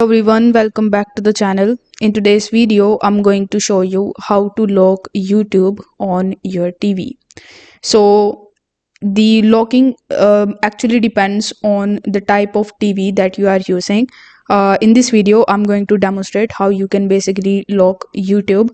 Everyone, welcome back to the channel. In today's video, I'm going to show you how to lock YouTube on your TV. So the locking actually depends on the type of TV that you are using. In this video, I'm going to demonstrate how you can basically lock YouTube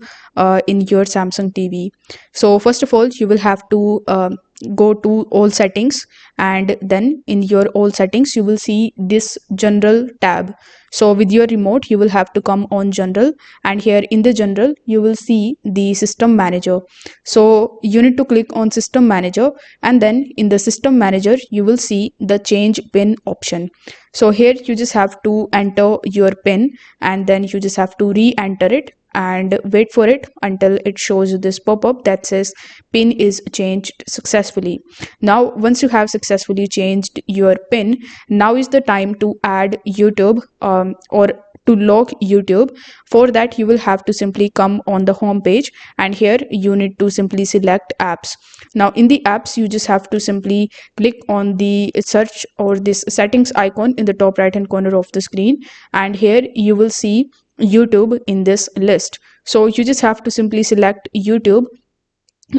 in your Samsung TV. So first of all, you will have to go to all settings, and then in your all settings you will see this general tab. So with your remote you will have to come on general, and here in the general you will see the system manager. So you need to click on system manager, and then in the system manager you will see the change pin option. So here you just have to enter your pin, and then you just have to re-enter it and wait for it until it shows this pop-up that says pin is changed successfully. Now once you have successfully changed your pin, now is the time to add YouTube or to lock YouTube. For that you will have to simply come on the home page, and here you need to simply select apps. Now in the apps you just have to simply click on the search or this settings icon in the top right hand corner of the screen, and here you will see YouTube in this list. So you just have to simply select YouTube,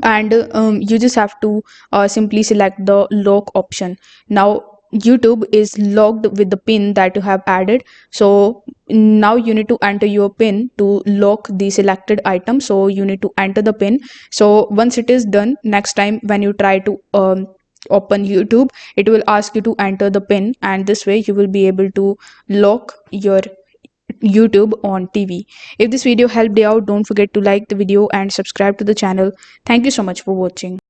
and you just have to simply select the lock option. Now YouTube is locked with the pin that you have added. So now you need to enter your pin to lock the selected item. So you need to enter the pin. So once it is done, next time when you try to open YouTube, it will ask you to enter the pin, and this way you will be able to lock your YouTube on TV. If this video helped you out, don't forget to like the video and subscribe to the channel. Thank you so much for watching.